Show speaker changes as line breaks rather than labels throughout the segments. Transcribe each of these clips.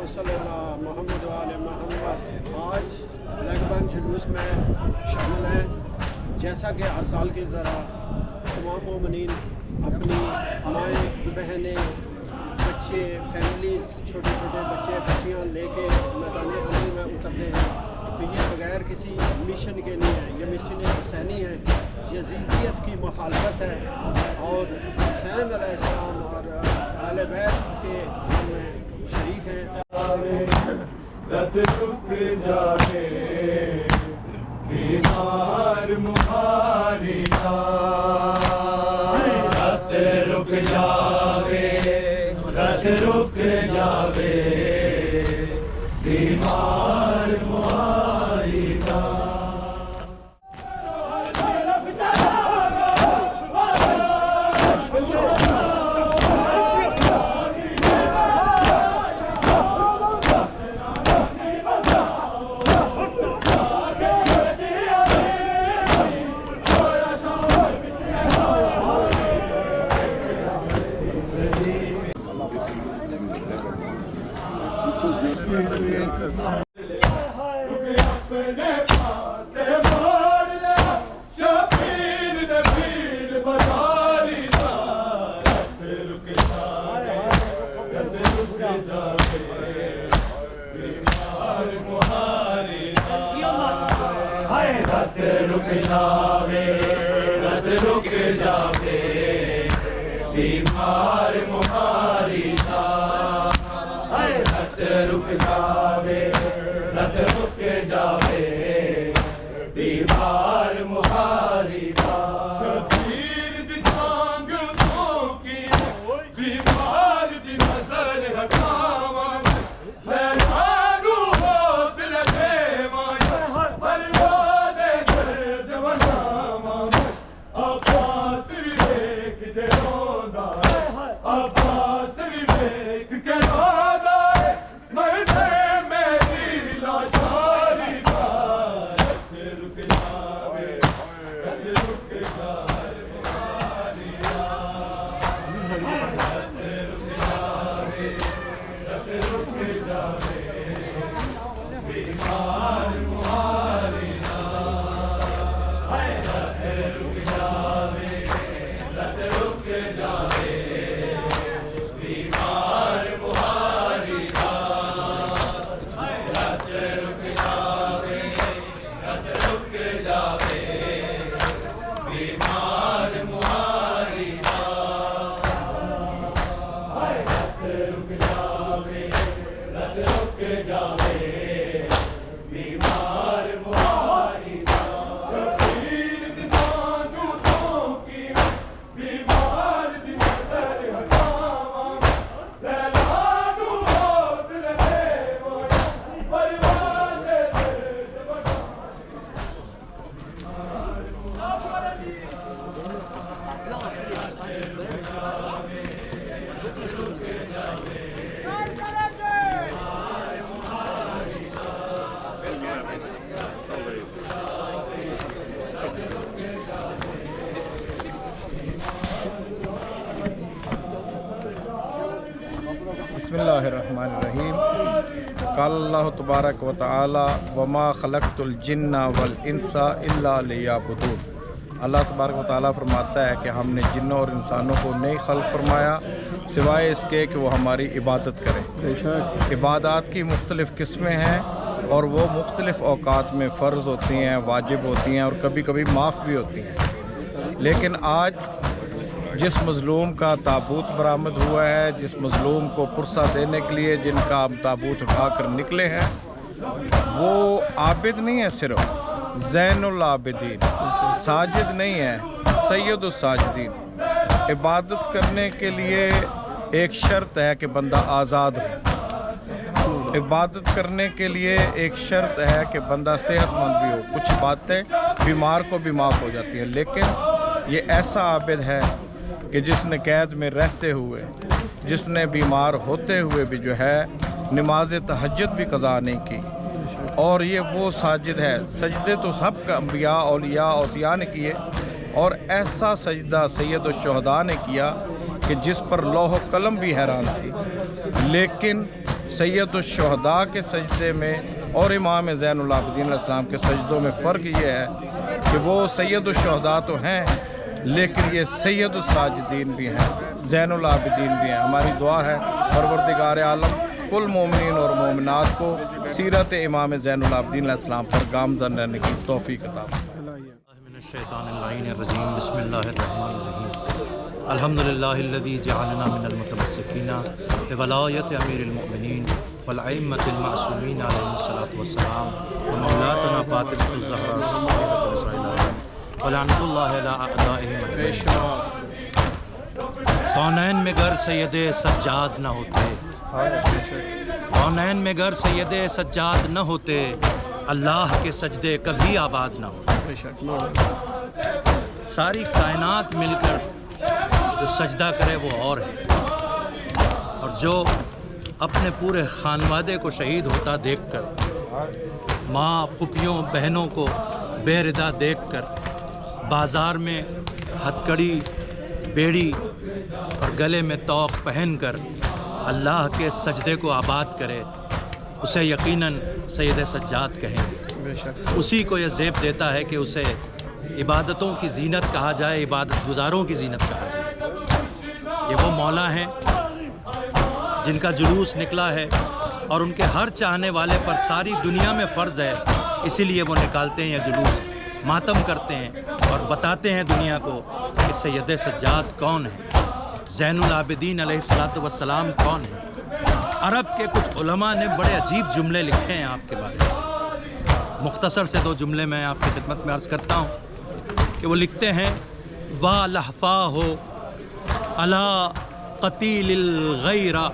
मोहम्मद वाले मोहम्मद आज लगभग जुलूस में शामिल हैं। जैसा कि हर साल की तरह तमाम मोमिनीन अपनी माएँ, बहनें, बच्चे, फैमिलीज़, छोटे छोटे बच्चे बच्चियाँ लेके मैदान अमल में उतरते हैं। तो ये बग़ैर किसी मिशन के लिए है, ये मिशन हुसैनी है, यजीदियत की मुखालफत है और हुसैन अलैहिस्सलाम और आले बैत के में शरीक हैं।
रत रुक जावे बीमार मुहारी रत रुक जावे, रत रुक जावे बीमार मुहारी अपने पास मार ले शबीर नबीर बजारी रत रुक जावे, रत रुक जावे बीमार मुहारी हाय रत रुक जावे, रत रुक जावे बीमार मुहारी रत रुक जावे, रत रुक जावे बीमार मुहारी शबीर दी सांग तो की बीमार दी नजर हटावा लैलानू हौसले देवा बरबादे दर्द वनावा अब्बास भी देख दे रोदा, अब्बास भी देख के रोदा मरदे मेरी लाचारी रत रुक जावे, रत रुक जावे मुहारी रत रुक जावे, रत रुक जावे बीमार मुहारी रत रुक जावे, रत रुक जावे बीमार मुहारी रत रुक जावे, रत रुक जावे बीमार मुहारी रत रुक जावे, रत रुक जावे बीमार मुहारी शबीर दी सांगू तो की बीमार दी नजर हटावा लैलानू हौसले देवा बरबादे दर्द
बिस्मिल्लाहिर्रहमानिर्रहीम। क़ाल अल्लाहु तबारक व तआला वमा खलक़तुल जिन्ना वल इंसा इल्ला लियअबुदून। अल्लाह तबारक व तआला फरमाता है कि हमने जिन्नों और इंसानों को नहीं खल्क़ फरमाया सिवाय इसके कि वो हमारी इबादत करें। इबादत की मुख्तलिफ़ किस्में हैं और वो मुख्तलिफ़ औक़ात में फ़र्ज़ होती हैं, वाजिब होती हैं और कभी कभी माफ़ भी होती हैं। लेकिन आज जिस मज़लूम का ताबूत बरामद हुआ है, जिस मज़लूम को पुरसा देने के लिए जिनका हम ताबूत उठाकर निकले हैं, वो आबिद नहीं है, सिर्फ ज़ैनुल आबिदीन, साजिद नहीं है, सैयदुस साजिदीन। इबादत करने के लिए एक शर्त है कि बंदा आज़ाद हो। इबादत करने के लिए एक शर्त है कि बंदा सेहतमंद भी हो। कुछ बातें बीमार को भी माफ़ हो जाती हैं, लेकिन ये ऐसा आबिद है कि जिसने कैद में रहते हुए, जिसने बीमार होते हुए भी जो है नमाज तहज्जुद भी क़ज़ा नहीं की। और ये वो साजिद है, सजदे तो सब का अम्बिया औलिया औसिया ने किए, और ऐसा सजदा सैयद शुहदा ने किया कि जिस पर लौह कलम भी हैरान थी। लेकिन सैयदुश्शुहदा के सजदे में और इमाम ज़ैनुल आबिदीन अलैहिस्सलाम के सजदों में फ़र्क ये है कि वो सैयदुश्शुहदा तो हैं लेकिन ये सैयदुस्साजिदीन भी हैं, ज़ैनुल आबिदीन भी हैं। हमारी दुआ है परवरदिगार आलम कुल मोमिनीन और मोमिनात को सीरत इमाम ज़ैनुल आबिदीन अलैहिस्सलाम पर गामज़न रहने की तौफ़ीक़ अता फरमाए।
अल्हम्दुलिल्लाहिल्लज़ी जअलना मिनल मुतमस्सिकीना बिवलायत अमीरिल मुमिनीन वल अइम्मतिल मासूमीन अलैहिस्सलातु वस्सलाम व मौलातना फातिमतुज़ ज़हरा सय्यदतुल निसाइल व लअनतुल्लाहि अला अअदाइहिम अजमईन। कौनैन में गर सैयदे सज्जाद न होते, कौनैन में गर सैयदे सज्जाद न होते, अल्लाह के सजदे कभी आबाद न होते। सारी कायनात मिलकर जो सजदा करे वो और है, और जो अपने पूरे खानवादे को शहीद होता देखकर, माँ फुफियों बहनों को बेरिदा देखकर, बाज़ार में हथकड़ी बेड़ी और गले में तौक पहनकर अल्लाह के सजदे को आबाद करे, उसे यकीनन सैयद सज्जाद कहेंगे। उसी को यह ज़ेब देता है कि उसे इबादतों की ज़ीनत कहा जाए, इबादत गुज़ारों की ज़ीनत कहा जाए। ये वो मौला हैं जिनका जुलूस निकला है और उनके हर चाहने वाले पर सारी दुनिया में फ़र्ज़ है, इसीलिए वो निकालते हैं यह जुलूस, मातम करते हैं और बताते हैं दुनिया को कि सैयद सज्जाद कौन है, ज़ैनुल आबिदीन अलैहिस्सलातु वस्सलाम कौन है। अरब के कुछ उलमा ने बड़े अजीब जुमले लिखे हैं आपके बारे में। मुख्तसर से दो जुमले मैं आपकी खिदमत में अर्ज़ करता हूँ कि वो लिखते हैं, वा लहफ़ा हो अला क़तीलिल गैरा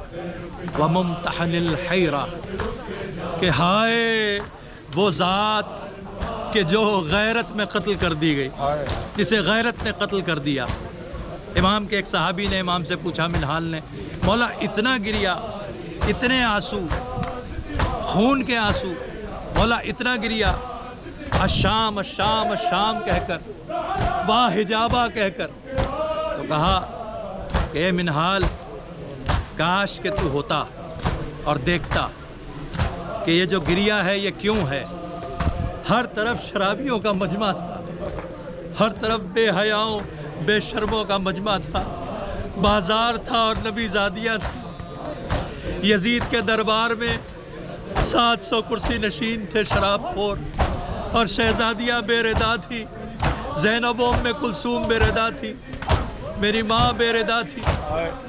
व मुम्तहनिल हैरा, कि हाय वो ज़ात कि जो गैरत में कत्ल कर दी गई, जिसे गैरत ने कत्ल कर दिया। इमाम के एक सहाबी ने इमाम से पूछा, मिनहाल ने, मौला इतना गिरिया, इतने आंसू, खून के आंसू, मौला इतना गिरिया, अशाम अशाम अशाम कहकर, वाह हिजाबा कहकर। तो कहा कि मिनहाल, काश के तू होता और देखता कि ये जो गिरिया है ये क्यों है। हर तरफ शराबियों का मजमा था, हर तरफ बेहयाओं बेशर्मों का मजमा था, बाजार था और नबीज़ादियाँ थी। यजीद के दरबार में 700 कुर्सी नशीन थे शराबखोर, और शहजादियाँ बेरेदा थी, ज़ैनब में कुलसूम बेरेदा थी, मेरी माँ बेरेदा थी।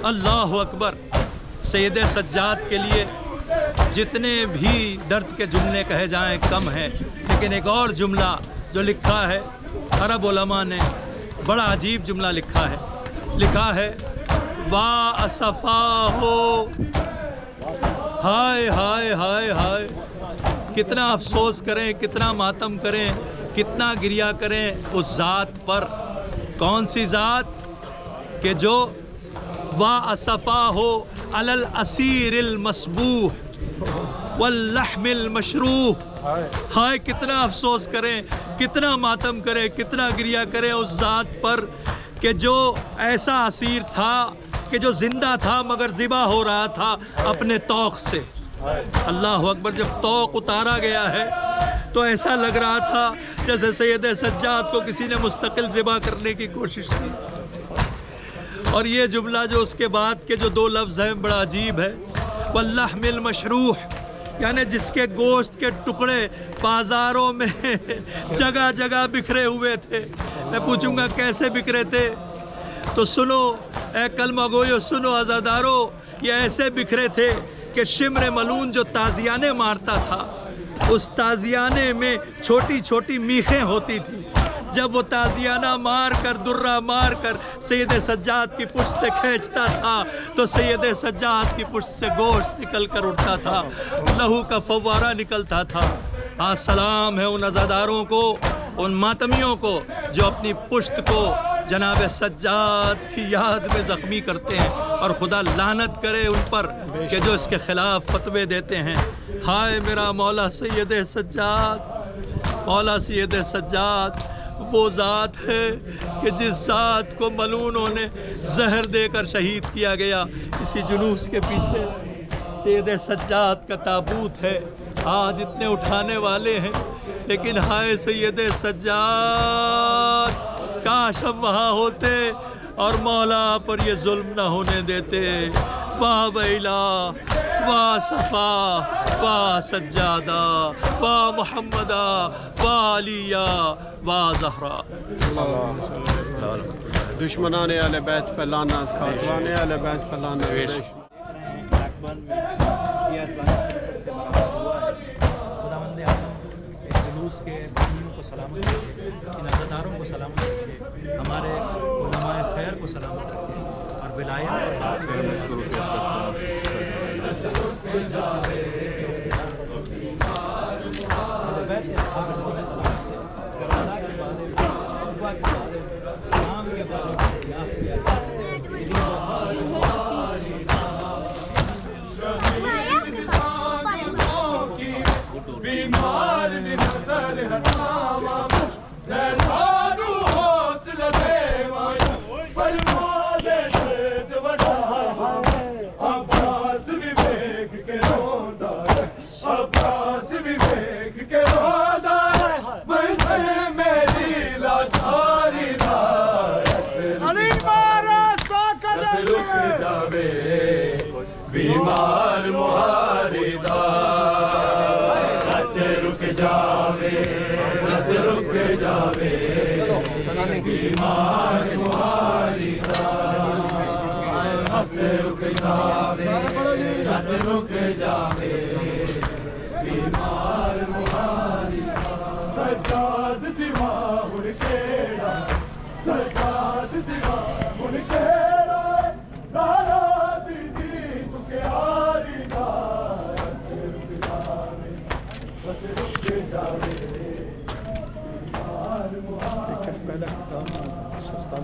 अल्लाह अकबर। सैयद सज्जाद के लिए जितने भी दर्द के जुमले कहे जाएं कम हैं, लेकिन एक और जुमला जो लिखा है अरब उलमा ने, बड़ा अजीब जुमला लिखा है, वाह असफ़ा हो, हाय हाय हाय हाय, कितना अफसोस करें, कितना मातम करें, कितना गिरिया करें उस ज़ात पर। कौन सी ज़ात कि जो वाह असफ़ा हो अलल असीरिल मसबूह वल्लहमिल मशरूह, हाय कितना अफसोस करें, कितना मातम करें, कितना गिरिया करें उस ज़ात पर कि जो ऐसा असीर था कि जो ज़िंदा था मगर ज़िबा हो रहा था अपने तौक़ से। अल्लाह अकबर। जब तौक़ उतारा गया है तो ऐसा लग रहा था जैसे सैयद सज्जाद को किसी ने मुस्तकिल ज़िबा करने की कोशिश की। और ये जुमला जो उसके बाद के जो दो लफ्ज़ हैं बड़ा अजीब है, वल्लहमिल मशरूह, यानी जिसके गोश्त के टुकड़े बाज़ारों में जगह जगह बिखरे हुए थे। मैं पूछूंगा कैसे बिखरे थे, तो सुनो ए कलमा गोयो, सुनो आज़ादारो, ये ऐसे बिखरे थे कि शिमर मलून जो ताज़ियाने मारता था, उस ताज़ियाने में छोटी छोटी मीखें होती थी। जब वो ताज़ियाना मार कर, दुर्रा मार कर सैयद सज्जाद की पुश्त से खींचता था तो सैयद सज्जाद की पुश्त से गोश्त निकल कर उठता था, लहू का फव्वारा निकलता था। हाँ, सलाम है उन अज़ादारों को, उन मातमियों को जो अपनी पुश्त को जनाब सज्जाद की याद में ज़ख्मी करते हैं, और खुदा लानत करे उन पर कि जो इसके ख़िलाफ़ फतवे देते हैं। हाय मेरा मौला सैयद सज्जाद, मौला सैयद सज्जाद वो ज़ात है कि जिस ज़ात को मलूनों ने जहर देकर शहीद किया गया। इसी जुलूस के पीछे सैयद सज्जाद का ताबूत है, आज इतने उठाने वाले हैं, लेकिन हाय सैयद सज्जाद, काश हम वहाँ होते और मौला पर ये जुल्म ना होने देते। वाह बैला, वाह सफ़ा, वाह सज्जादा, वाह मुहम्मदा, वाह अलिया, वाह ज़हरा।
दुश्मनाने अहले बैत पे लानत, खातवाने अहले बैत पे लानत।
ब्लैकबर्न में शिया इस्लामिक सेंटर से बरामद हुआ है। खुदावंद आलम इस जुलूस के बानियों को सलामत रखे, इन अज़ादारों को सलामत रखे, हमारे उलमाए खैर को सलामत रखे और विलायत
बीमार नजर हटावा ज़रारू हौसला देवा फरमाले दर्द बढ़ावा अब्बास विवेक के रोंदा अब्बास विवेक के रोंदा मैं मेरी लाचारी दा अली मारस ताकत रुक जावे बीमार मुहारिदा रुक जावे बीमार तुम्हारी रुक जावे रुक जावे बीमार तुम्हारी सज्जाद सिवा हुनकेड़ा सज्जाद सिवा हुनकेड़ा सारा दीदी तुके हारी दा रुक जावे
पहले सस्ता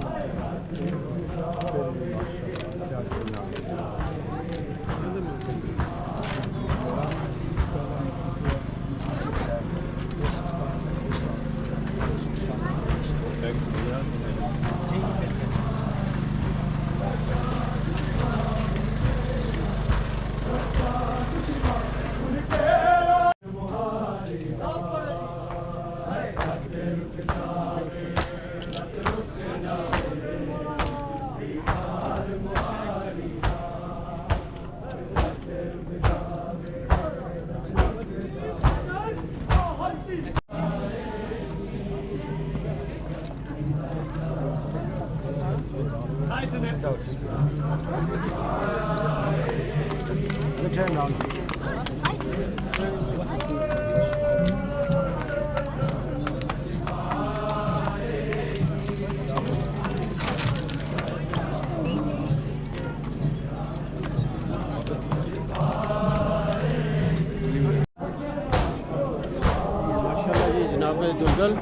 दुलदुल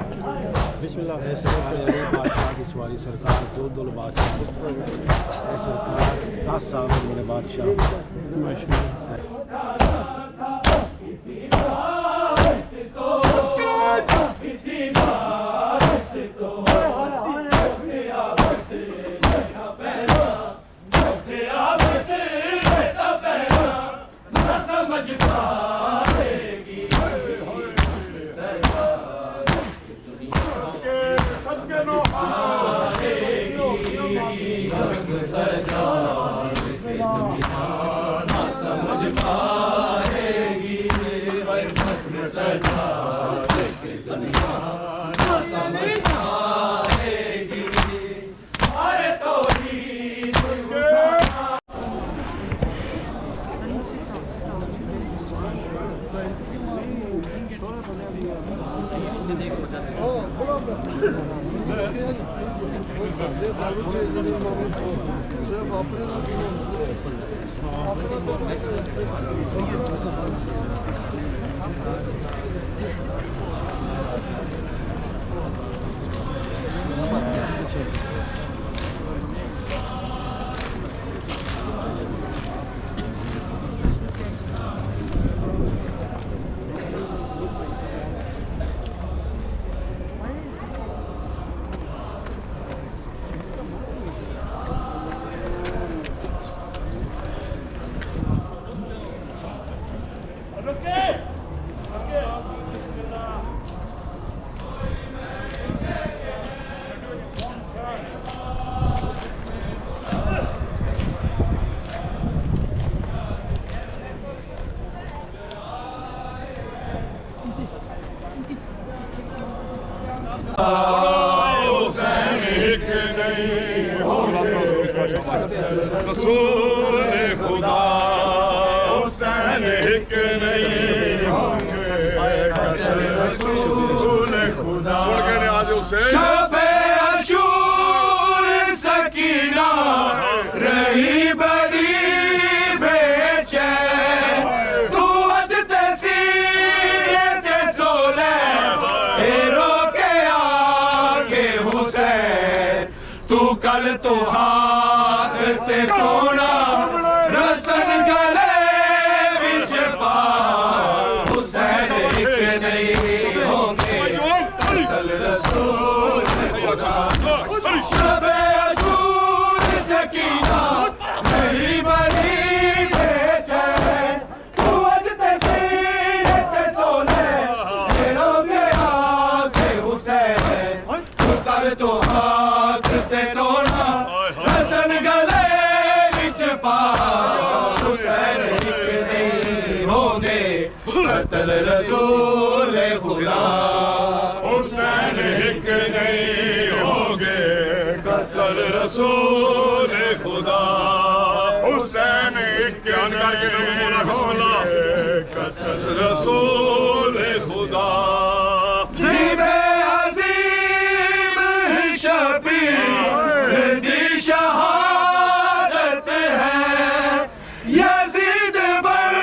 बिस्मिल्लाह बादशाह की सवारी सरकार दुलदुल बादशाह सरकार 10 साल मेरे बादशाह
रसूल खुदा हुसैन एक नहीं रसूल खुदा शबे अशूर सकीना रही बड़ी बेचैन तू अज ते सोले हेरो के आके हुसैन तू कल तो हाथ ते सोना रसन गले विच पा हुसैन एक नहीं होंगे कल रसूल शबे अशूर सकीना नहीं बनी बेचैन तू अज ते सोले हेरो के आके हुसैन तू कर तो हाथ ते सोना रसन गले विच पा हुसैन एक नहीं होंगे कत्ल रसूल खुदा हुसैन एक नहीं होंगे कत्ल रसूल खुदा हुसैन एक नहीं होंगे कत्ल रसूल खुदा ज़िबे अज़ीम शबीर दी शहादत है यज़ीद बन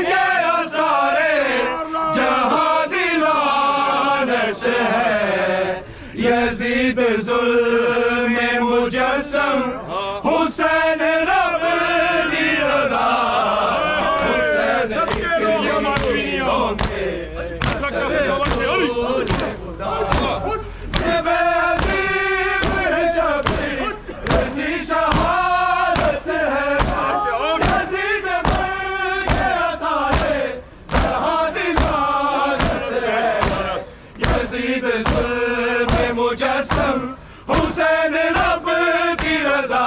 गया सारे जहां दिलानश है यज़ीद ज़ुल्म मुजस्सम हुसैन रब दी रज़ा हुसैन एक नहीं होंगे ज़िबे अज़ीम शबीर दी शहादत है यज़ीद बन गया सारे जहां दिलानश है यज़ीद ज़ुल्म मुजस्सम हुसैन रब की रज़ा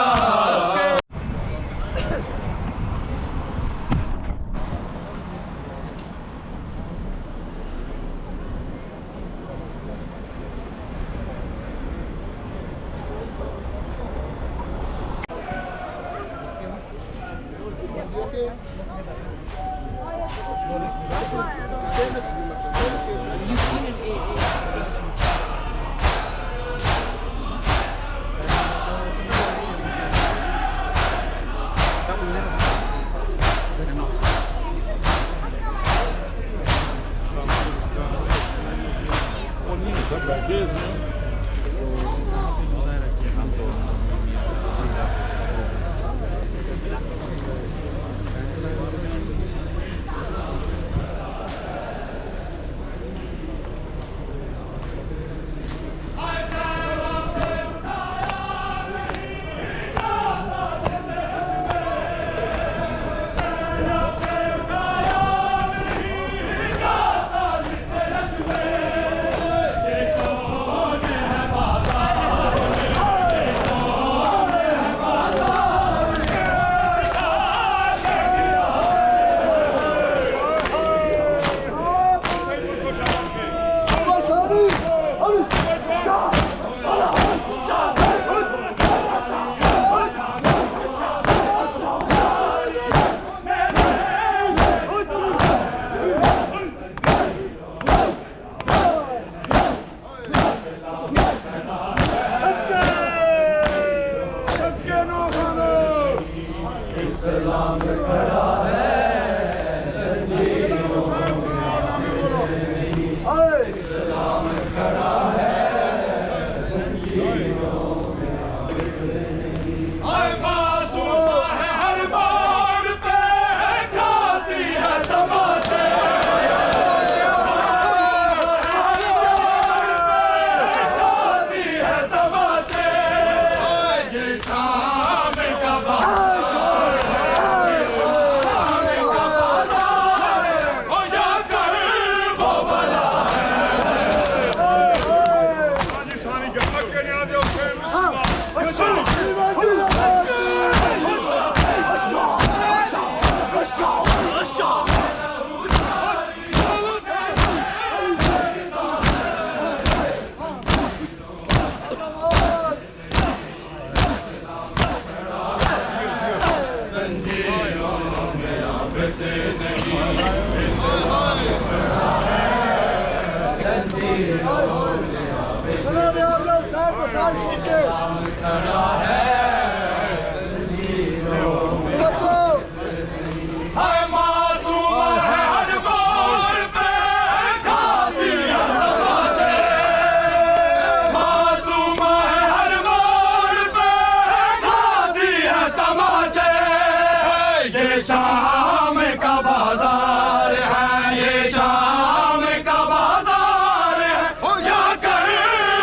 शाम का बाजार है, ये शाम का बाजार है, या कर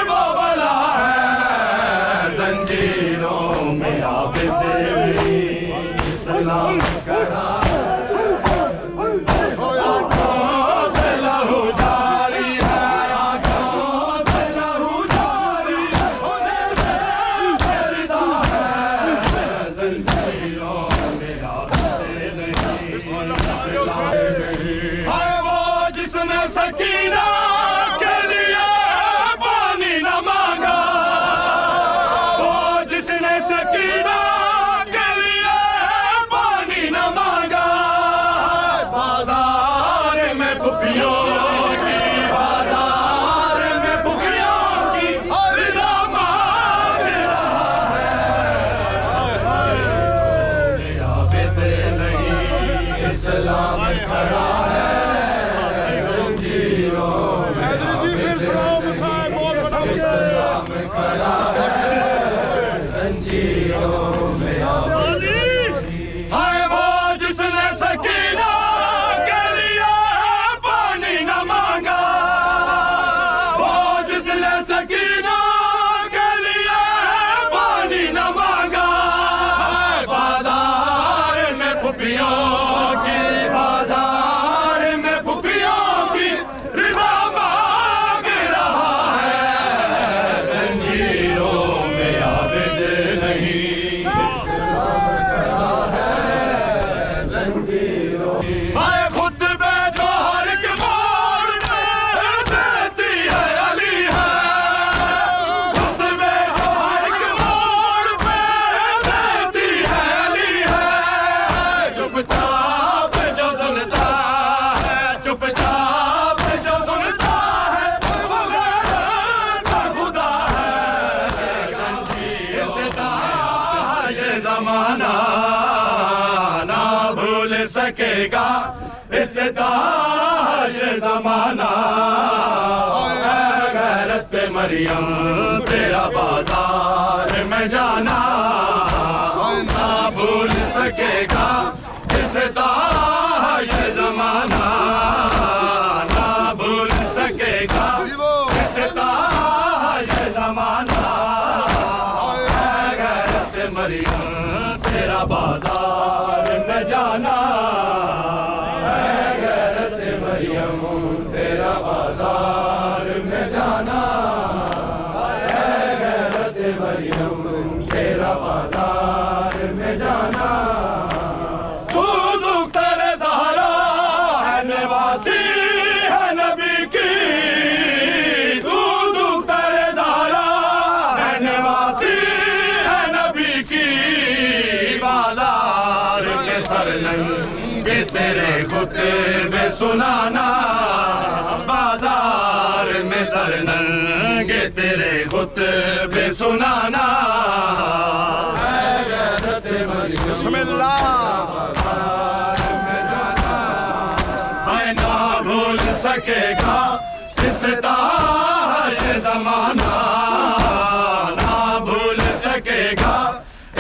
वो बला है, जंजीरों में आबिद इस्लाम करा सकीना के लिए पानी न मांगा, वो जिसने सकीना के लिए पानी न मांगा, बाजार में फुफियों की, बाजार में फुफियों की रिदा मांग रहा है, आबिद नहीं इस्लाम खड़ा है। सकेगा इस दाश जमाना, गैरत मरियम तेरा बाजार में जाना, ना भूल सकेगा इस दाश जमाना, ना भूल सकेगा इस दाश जमाना, गैरत मरियम तेरा बाजार में जाना, गैरत मरियम तेरा बाजार में जाना, गैरत मरियम तेरा बाजार में जाना। तू दुख्तर ज़हरा है, नवासी है नबी की, तू दुख्तर ज़हरा है, नवासी है नबी की, बाजार में सरनंगे तेरे खुतबे सुनाना, बाजार में सरनंगे तेरे खुतबे सुनाना, बिस्मिल्लाह ना भूल सकेगा इस दाश जमाना, ना भूल सकेगा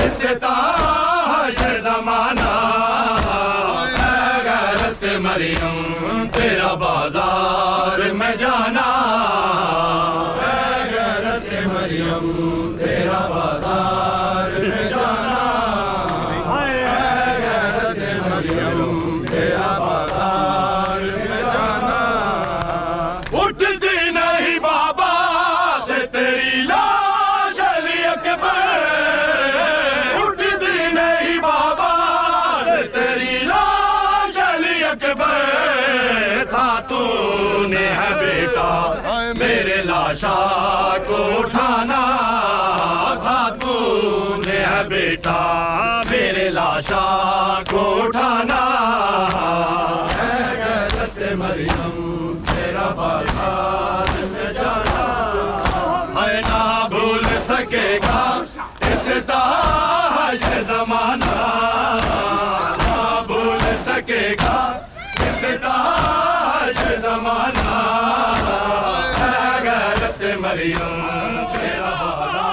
इस दाश जमाना, गैरत मरियम तेरा बाजार में जाना, गैरत मरियम तेरा बाजार में जाना, गैरत मरियम तेरा बाजार में जाना। उठती नहीं बाबा से तेरी लाश अली अकबर, उठती नहीं बाबा से तेरी लाश अली अकबर, था तूने है बेटा मेरे लाशा को उठाना, था तूने है बेटा मेरे लाशा को उठाना, ताश ज़माना गैरत मरियम तेरा वादा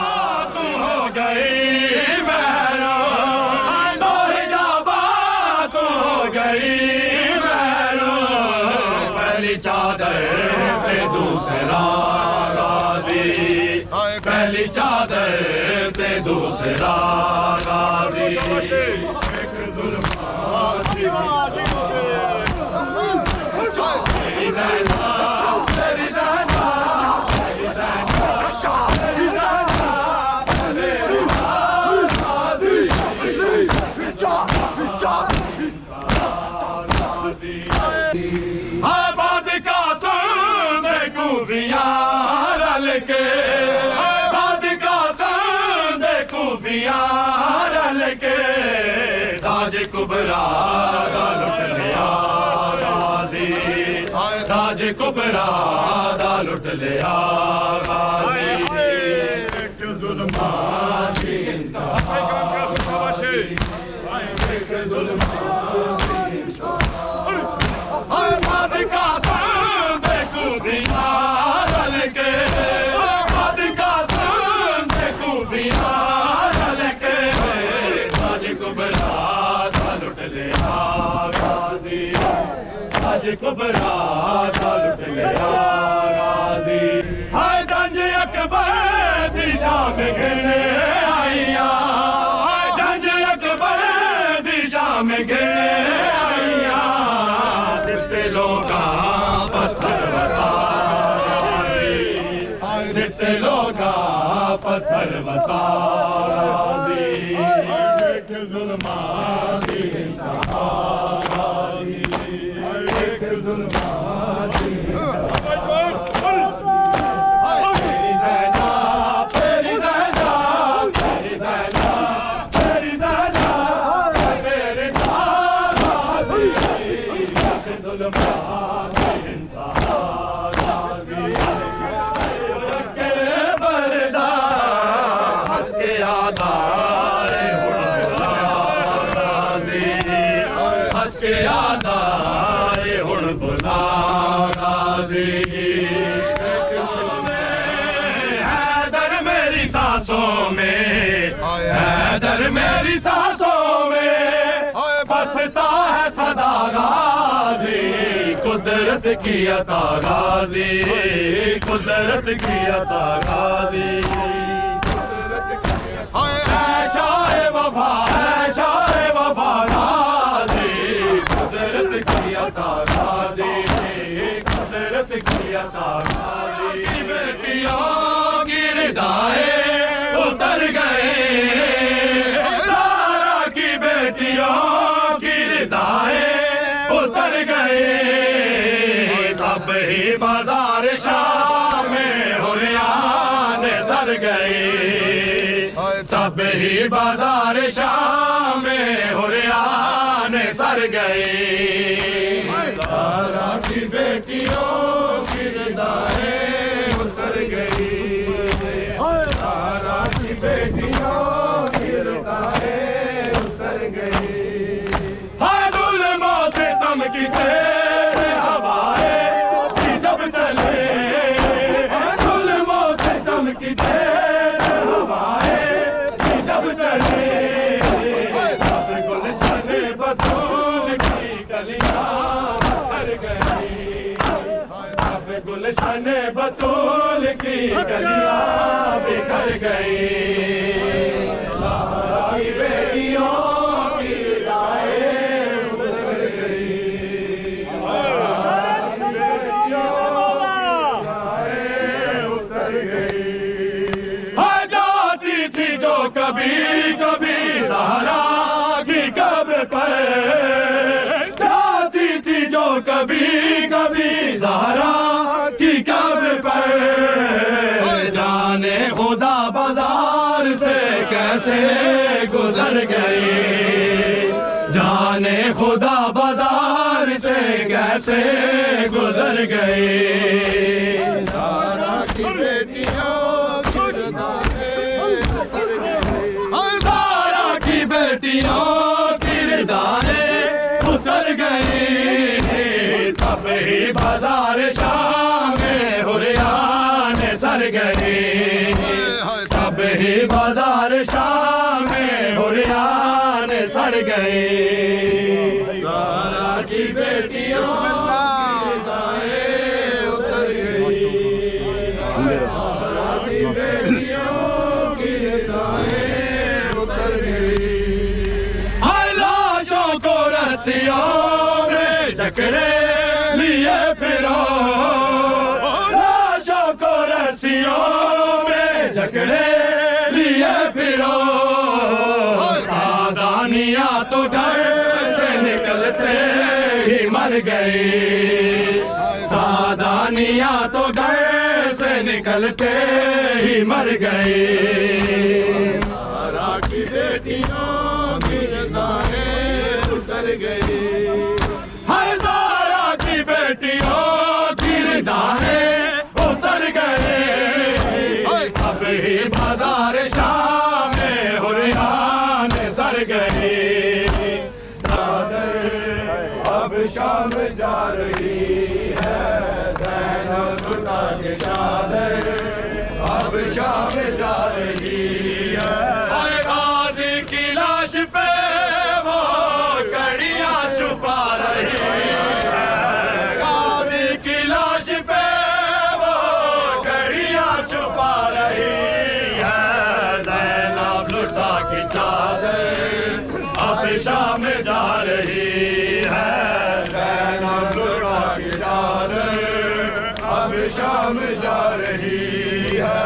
तू हो गई महरों दो हिजाबा तू हो गई महरों पहली चादर पे दूसरा गाजी पहली चादर पे दूसरा गाजी एक जुल्मात की तेरी ज़ैना तेरी ज़ैना तेरी ज़ैना तेरी ज़ैना तेरी आबाद का सुन कूफियाँ रल के आबाद का सुन कूफियाँ रल के ताज कुबरा दा लुट लिया गाजी ताज कुबरा दा लुट लिया गाजी एक जुल्मात की इंतहा एक जुल्मात की इंतहा आबाद का सुन कूफियाँ रल के आबाद का सुन कूफियाँ रल के ताज कुबरा दा लुट लिया गाजी ताज कुबरा दा लुट लिया गाजी हाय जंग अकबर दिशा में गिरने आईया हाय जंग अकबर दिशा में गिरने आईया दिते लोगा पत्थर वसा दिते लोगा पत्थर वसा एक जुल्मात की इंतहा एक जुल्मात की इंतहा तेरी ज़ैना तेरी ज़ैना तेरी ज़ैना तेरी ज़ैना मेरे गाजी एक जुल्मात की इंतहा के बरदा हंस के आदारे हंस के आदारे हुण बुला गाजी हैदर मेरी सांसों में हैदर मेरी सांसों में बसता है सदा गाजी कुदरत की अता गाजी कुदरत की अता गाजी शाहे वफा शाहे वफा गाजी कुदरत की अता गाजी कुदरत की अता गाजी की बेटियों की रिदाएं उतर गए सारा की बेटियों की रिदाएं उतर गए सब ही बाजार शाम में हुरियान सर गए सब ही बाजार शाम में हुरियान सर गए सारा की बेटियों की रिदाएं उतर गई सारा की बेटियों की रिदाएं उतर गई हाय जुल्मों से तम की तेरे हवाएं जब चले जुल्मों से तम की तेरे हवाएं जब चले सब गुलशन बतूल की गलियां भर गई सब गुलशन बतूल की गलियां बिखर गई सारा की बेटियों की रिदाएं उतर गई उतर गई जाती थी जो कभी कभी ज़हरा की कब्र पर जाती थी जो कभी कभी ज़हरा की कब्र पर जाने खुदा बाजार से कैसे गुजर गई जाने खुदा बाजार से कैसे गुजर गए ज़हरा की बेटियों ज़हरा की बेटियों की रिदाएं उतर गई ही बाजार शाम में हुरियान सर गए, तब ही बाजार शाम में हुरियान सर गए। ज़ारा की बेटियों की दाएं उतर गई, ज़ारा की बेटियों की दाएं उतर गई। हाय लाशों को रस्सियों में जकड़े लिए फिरो, लाशों को रस्सियों में जकड़े लिए फिरो। सावधानियां तो घर से निकलते ही मर गए, सावधानियां तो घर से निकलते ही मर गए। ज़ारा की बेटियों की दाएं उतर गई, हाय ज़ारा की बेटियों की दाएं उतर गए। अब ही बाजार शाम में हुरियान सर गए, चादर अब शाम जा रही है, ज़ैनब लुटा के चादर अब शाम जा रही है। हाय गाज़ी की लाश पे वो कड़ियाँ छुपा रही है, गाज़ी की लाश पे वो कड़ियाँ छुपा रही है। ज़ैनब लुटा की चादर अब शाम जा रही है, ज़ैनब लुटा की चादर अब शाम जा रही है,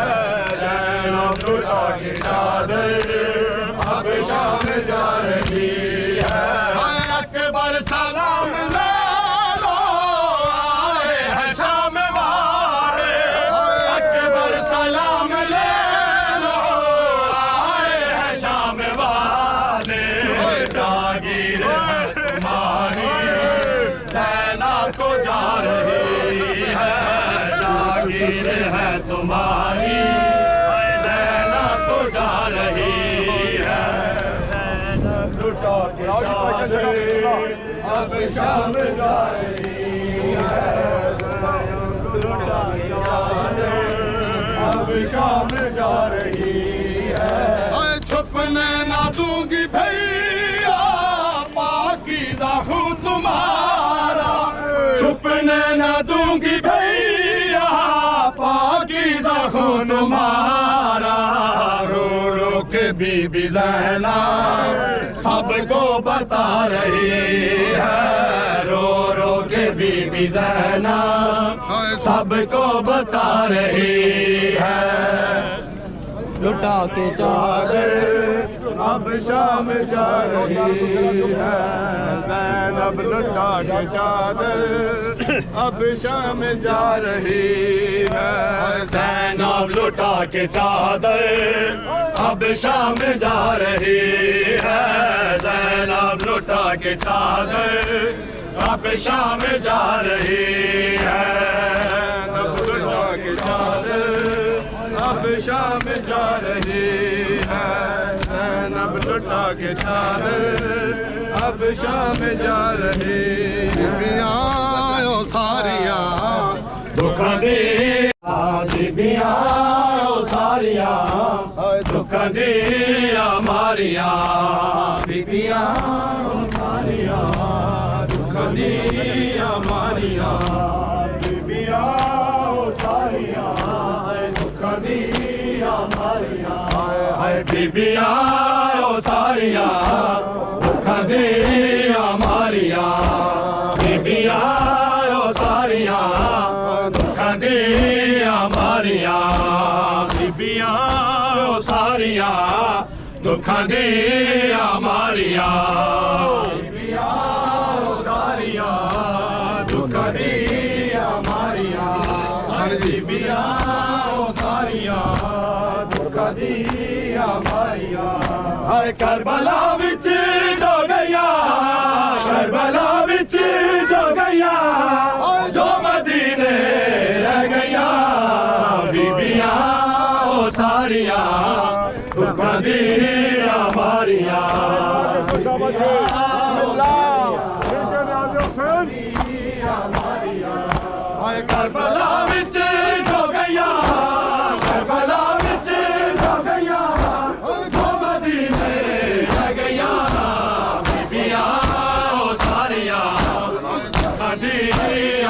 ज़ैनब लुटा की चादर अब शाम जा रही है। अकबर सलाम ले लो आए हैं शाम वाले, अकबर सलाम ले लो आए हैं शाम वाले। जागीर है तुम्हारी सेना को जा रही है, जागीर है तुम्हारी सेना को जा रही है। लुटा के चादर अब शाम जा रही है, लुटा के चादर अब शाम जा रही है। छुपने ना दूंगी भैया पाकीज़ा हूँ तुम्हारा, छुपने ना दूंगी भैया पाकीज़ा हूँ तुम्हारा। रो रो के बीबी ज़ैनब सबको बता रही है, रो रो के बीबी ज़ैनब सबको बता रही है। लुटा के चादर अब शाम जा रही है, ज़ैनब लुटा के चादर अब शाम जा रही है। ज़ैनब लुटा के चादर अब शाम जा रही है, ज़ैनब लुटा के चादर अब शाम जा रही है। ज़ैनब लुटा के चादर अब शाम जा रही है, ज़ैनब लुटा के चादर अब शाम जा रही है। ओ सारिया दुख दे बीबियां ओ सारिया दुख दे मारिया, बीबियां ओ सारिया दुख दे मारिया, बीबियां ओ सारिया दुख दे मारिया। हाय बीबियां ओ सारिया दुख दे मारिया, बीबियां ओ सारिया दुख दे मारिया, बीबियां ओ सारिया दुख दे मारिया, बीबियां ओ सारिया दुख दे मारिया, बीबियां ओ सारिया दुख दे मारिया। हाय करबला विच जो गया, करबला विच जो गया, जो मदीने रह गया, बीबियां ओ सारिया दुख दे मारिया। हाय करबला विच जो गया करबला विच जो गया जो मदीने रह गया बीबियां ओ सारियां मदीने